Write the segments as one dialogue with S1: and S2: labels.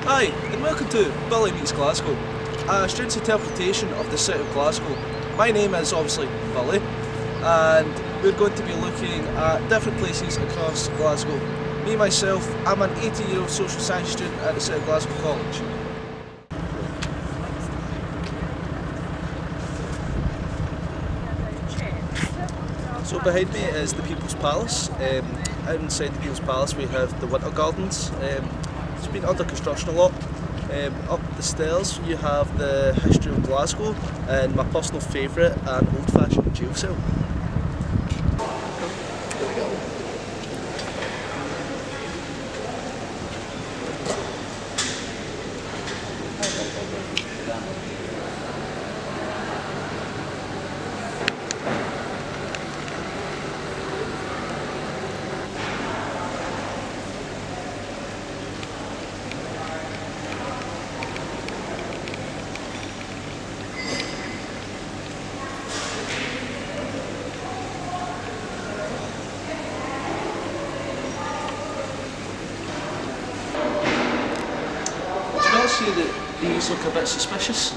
S1: Hi, and welcome to Billy Meets Glasgow, a student's interpretation of the city of Glasgow. My name is obviously Billy, and we're going to be looking at different places across Glasgow. Me, myself, I'm an 18-year-old social science student at the City of Glasgow College. So behind me is the People's Palace. Out inside the People's Palace we have the Winter Gardens. It's been under construction a lot. Up the stairs you have the history of Glasgow and my personal favourite, an old-fashioned jail cell. There we go. I see that these look a bit suspicious.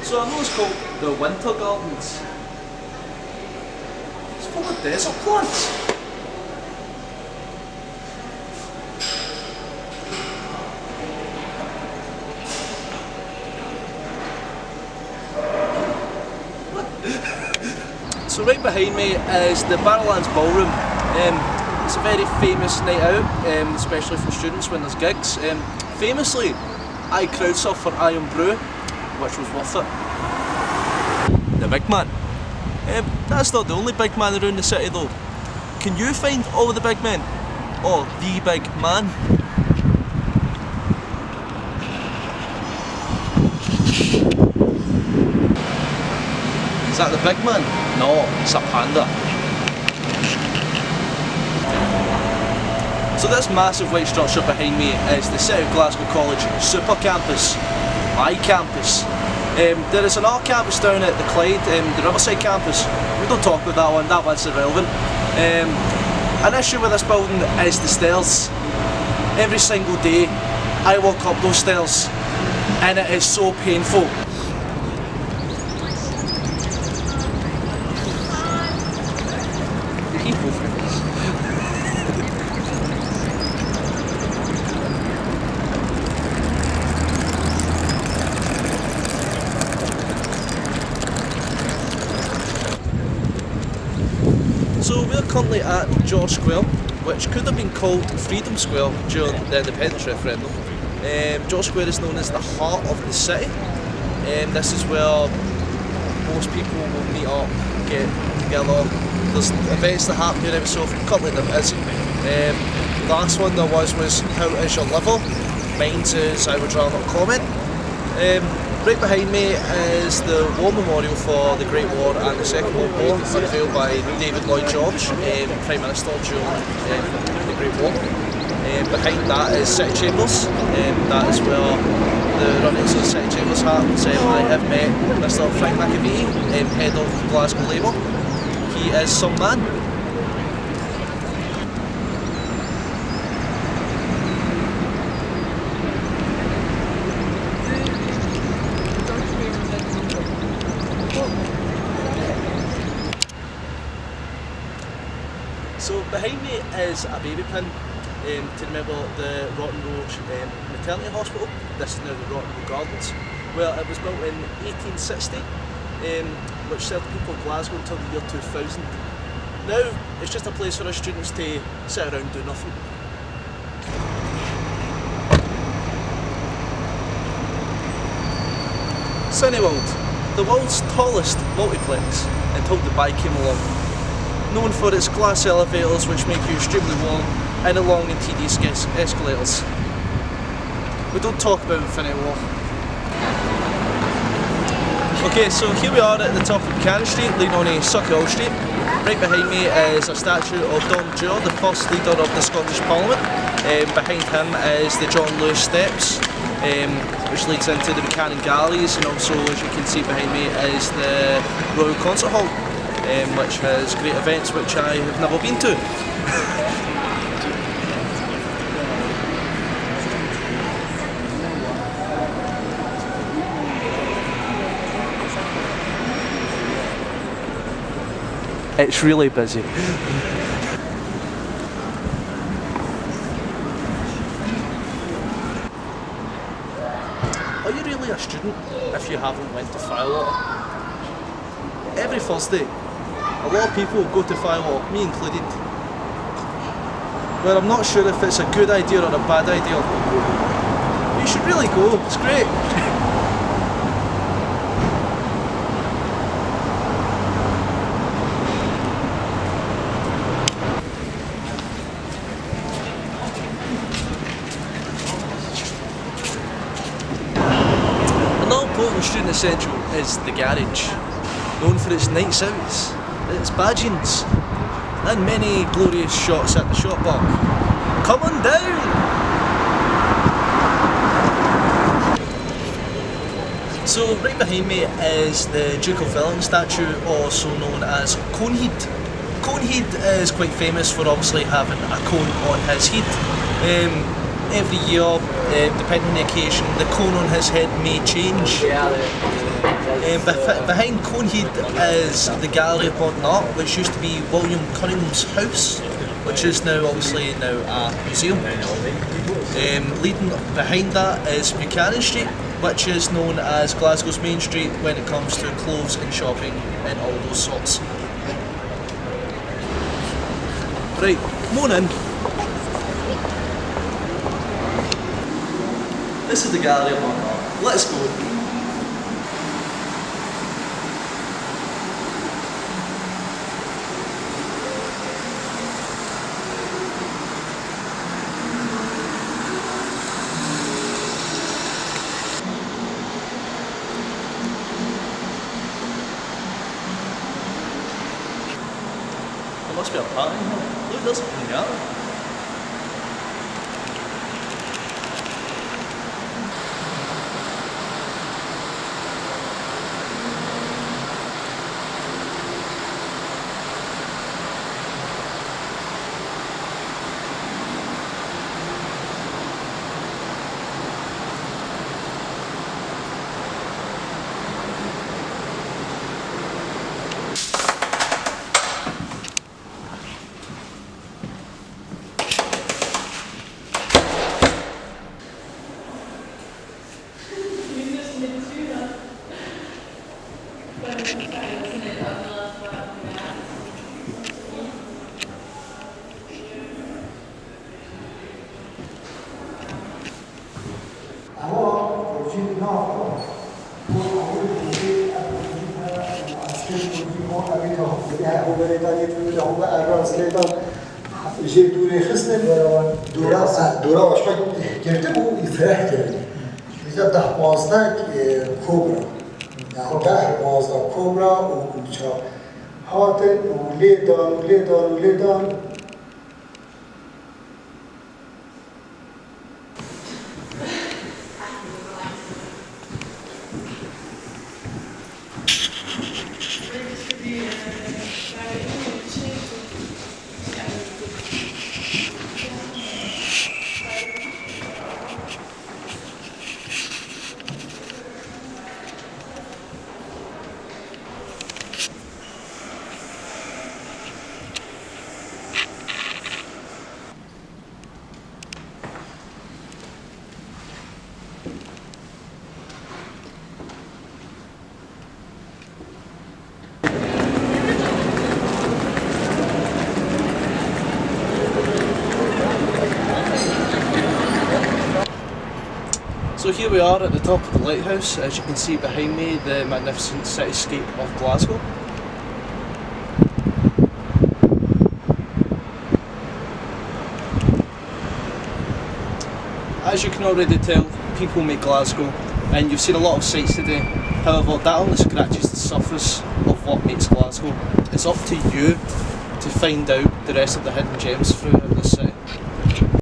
S1: So I know it's called the Winter Gardens. It's full of desert plants. What? So right behind me is the Barrowlands Ballroom. It's a very famous night out, especially for students when there's gigs. Famously, I crowd surfed for Iron Brew, which was worth it. The big man. That's not the only big man around the city though. Can you find all the big men? Or the big man? Is that the big man? No, it's a panda. So this massive white structure behind me is the City of Glasgow College Super Campus, my campus. There is another campus down at the Clyde, the Riverside campus. We don't talk about that one's irrelevant. An issue with this building is the stairs. Every single day I walk up those stairs and it is so painful. So we're currently at George Square, which could have been called Freedom Square during the independence referendum. George Square is known as the heart of the city. This is where most people will meet up, get together. There's events that happen here every so often. Currently there isn't. The last one there was How Is Your Liver? Mine's is I Would Rather Not Comment. Right behind me is the War Memorial for the Great War and the Second World War, unveiled by David Lloyd George, Prime Minister during the Great War. Behind that is City Chambers. That is where the runnings of City Chambers happens. I have met Mr Frank McAvee, head of Glasgow Labour. He is some man. So behind me is a baby pin to remember the Rotten Road Maternity Hospital. This is now the Rotten Road Gardens, where it was built in 1860, which served the people of Glasgow until the year 2000. Now it's just a place for our students to sit around and do nothing. Cineworld, the world's tallest multiplex, until Dubai came along. Known for its glass elevators which make you extremely warm, and the long and tedious escalators. We don't talk about Infinity War. Okay, so here we are at the top of Cannon Street, leaning on Suckhill Street. Right behind me is a statue of Don Dewar, the first leader of the Scottish Parliament. Behind him is the John Lewis Steps, which leads into the Buchanan Galleries, and also, as you can see behind me, is the Royal Concert Hall. which has great events which I have never been to. It's really busy. Are you really a student if you haven't went to Firewater? Every Thursday, a lot of people go to Firewater, me included. But I'm not sure if it's a good idea or a bad idea. You should really go, it's great. Student essential is the garage, known for its nights outs, its badgings, and many glorious shots at the shop bar. Come on down! So right behind me is the Duke of Wellington statue, also known as Coneheed. Coneheed is quite famous for obviously having a cone on his head. Every year, depending on the occasion, the cone on his head may change. Behind Coneheed is the Gallery of Modern Art, which used to be William Cunningham's house, which is now obviously now a museum. Leading behind that is Buchanan Street, which is known as Glasgow's Main Street when it comes to clothes and shopping and all those sorts. Right, come on in. This is the Gallery of Modern Art. Let's go. There must be a party here. Look, there's a pinata.
S2: جي دوري خصنا دورا واش كنتبو يفرح كردي إذا ده 15 كوبرا يعني ده 15 كوبرا وشا هاتن وليدان
S1: So here we are at the top of the lighthouse, as you can see behind me, the magnificent cityscape of Glasgow. As you can already tell, people make Glasgow, and you've seen a lot of sights today. However, that only scratches the surface of what makes Glasgow. It's up to you to find out the rest of the hidden gems throughout the city.